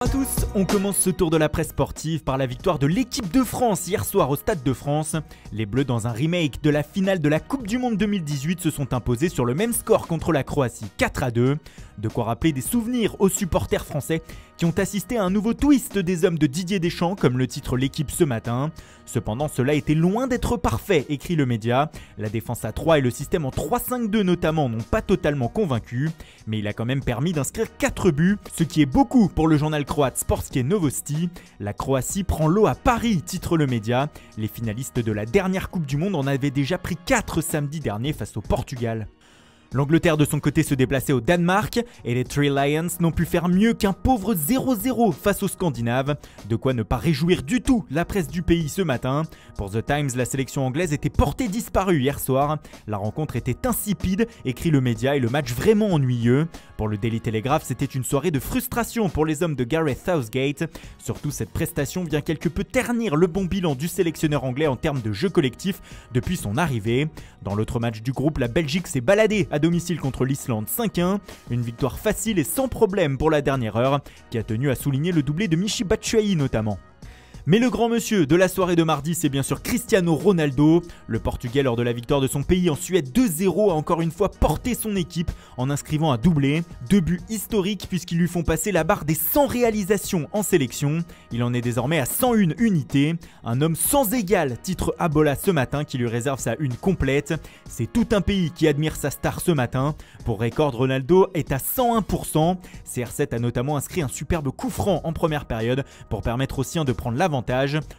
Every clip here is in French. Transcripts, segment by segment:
Bonjour à tous, on commence ce tour de la presse sportive par la victoire de l'équipe de France hier soir au Stade de France. Les Bleus, dans un remake de la finale de la Coupe du Monde 2018, se sont imposés sur le même score contre la Croatie, 4-2. De quoi rappeler des souvenirs aux supporters français qui ont assisté à un nouveau twist des hommes de Didier Deschamps, comme le titre l'équipe ce matin. Cependant, cela était loin d'être parfait, écrit le média. La défense à 3 et le système en 3-5-2 notamment n'ont pas totalement convaincu, mais il a quand même permis d'inscrire 4 buts, ce qui est beaucoup pour le journal croate Sportske Novosti. La Croatie prend l'eau à Paris, titre le média. Les finalistes de la dernière Coupe du Monde en avaient déjà pris 4 samedi dernier face au Portugal. L'Angleterre de son côté se déplaçait au Danemark et les Three Lions n'ont pu faire mieux qu'un pauvre 0-0 face aux Scandinaves. De quoi ne pas réjouir du tout la presse du pays ce matin. Pour The Times, la sélection anglaise était portée disparue hier soir. La rencontre était insipide, écrit le média, et le match vraiment ennuyeux. Pour le Daily Telegraph, c'était une soirée de frustration pour les hommes de Gareth Southgate. Surtout, cette prestation vient quelque peu ternir le bon bilan du sélectionneur anglais en termes de jeu collectif depuis son arrivée. Dans l'autre match du groupe, la Belgique s'est baladée à domicile contre l'Islande 5-1, une victoire facile et sans problème pour la dernière heure, qui a tenu à souligner le doublé de Michy Batshuayi notamment. Mais le grand monsieur de la soirée de mardi, c'est bien sûr Cristiano Ronaldo. Le Portugais, lors de la victoire de son pays en Suède 2-0, a encore une fois porté son équipe en inscrivant un doublé. 2 buts historiques puisqu'ils lui font passer la barre des 100 réalisations en sélection. Il en est désormais à 101 unités. Un homme sans égal, titre Abola ce matin, qui lui réserve sa une complète. C'est tout un pays qui admire sa star ce matin. Pour record, Ronaldo est à 101%. CR7 a notamment inscrit un superbe coup franc en première période pour permettre aux siens de prendre l'avantage.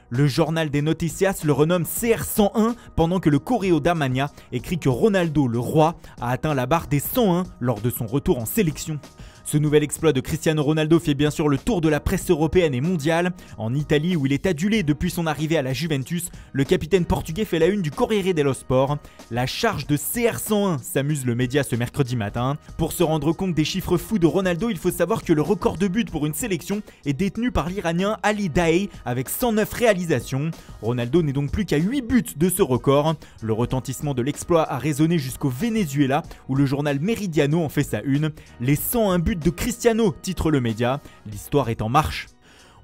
Le journal des Noticias le renomme CR101 pendant que le Correo da Manhã écrit que Ronaldo, le roi, a atteint la barre des 101 lors de son retour en sélection. Ce nouvel exploit de Cristiano Ronaldo fait bien sûr le tour de la presse européenne et mondiale. En Italie, où il est adulé depuis son arrivée à la Juventus, le capitaine portugais fait la une du Corriere dello Sport. La charge de CR101, s'amuse le média ce mercredi matin. Pour se rendre compte des chiffres fous de Ronaldo, il faut savoir que le record de buts pour une sélection est détenu par l'Iranien Ali Daei avec 109 réalisations. Ronaldo n'est donc plus qu'à 8 buts de ce record. Le retentissement de l'exploit a résonné jusqu'au Venezuela, où le journal Meridiano en fait sa une. Les 101 buts de Cristiano, titre le média. L'histoire est en marche.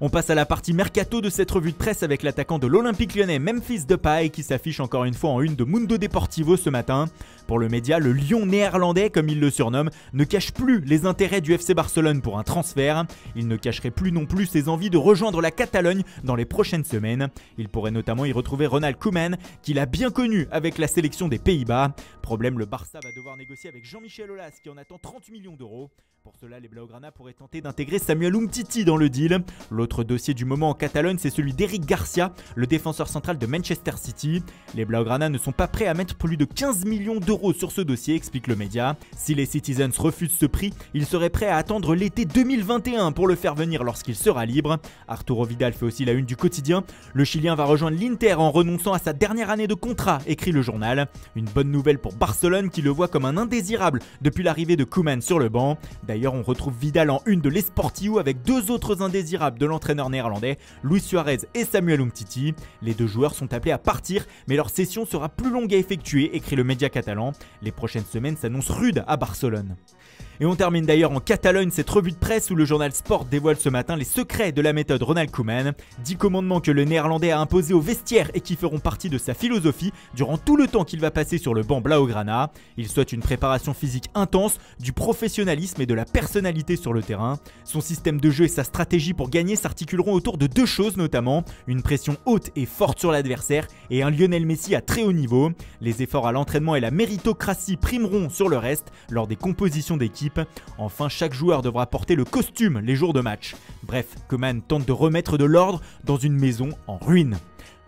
On passe à la partie mercato de cette revue de presse avec l'attaquant de l'Olympique Lyonnais Memphis Depay qui s'affiche encore une fois en une de Mundo Deportivo ce matin. Pour le média, le lion néerlandais, comme il le surnomme, ne cache plus les intérêts du FC Barcelone pour un transfert. Il ne cacherait plus non plus ses envies de rejoindre la Catalogne dans les prochaines semaines. Il pourrait notamment y retrouver Ronald Koeman, qu'il a bien connu avec la sélection des Pays-Bas. Problème, le Barça va devoir négocier avec Jean-Michel Aulas qui en attend 30 millions d'euros. Pour cela, les Blaugrana pourraient tenter d'intégrer Samuel Umtiti dans le deal. L'autre dossier du moment en Catalogne, c'est celui d'Eric Garcia, le défenseur central de Manchester City. Les Blaugrana ne sont pas prêts à mettre plus de 15 millions d'euros sur ce dossier, explique le média. Si les Citizens refusent ce prix, ils seraient prêts à attendre l'été 2021 pour le faire venir lorsqu'il sera libre. Arturo Vidal fait aussi la une du quotidien. Le Chilien va rejoindre l'Inter en renonçant à sa dernière année de contrat, écrit le journal. Une bonne nouvelle pour Barcelone qui le voit comme un indésirable depuis l'arrivée de Koeman sur le banc. D'ailleurs, on retrouve Vidal en une de l'Esportiu avec 2 autres indésirables de l'entraîneur néerlandais, Luis Suarez et Samuel Umtiti. Les 2 joueurs sont appelés à partir, mais leur session sera plus longue à effectuer, écrit le média catalan. Les prochaines semaines s'annoncent rudes à Barcelone. Et on termine d'ailleurs en Catalogne cette revue de presse où le journal Sport dévoile ce matin les secrets de la méthode Ronald Koeman. 10 commandements que le néerlandais a imposés au vestiaire et qui feront partie de sa philosophie durant tout le temps qu'il va passer sur le banc Blaugrana. Il souhaite une préparation physique intense, du professionnalisme et de la personnalité sur le terrain. Son système de jeu et sa stratégie pour gagner s'articuleront autour de 2 choses notamment, une pression haute et forte sur l'adversaire et un Lionel Messi à très haut niveau. Les efforts à l'entraînement et la méritocratie primeront sur le reste lors des compositions d'équipe. Enfin, chaque joueur devra porter le costume les jours de match. Bref, Koeman tente de remettre de l'ordre dans une maison en ruine.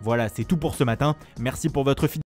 Voilà, c'est tout pour ce matin. Merci pour votre fidélité.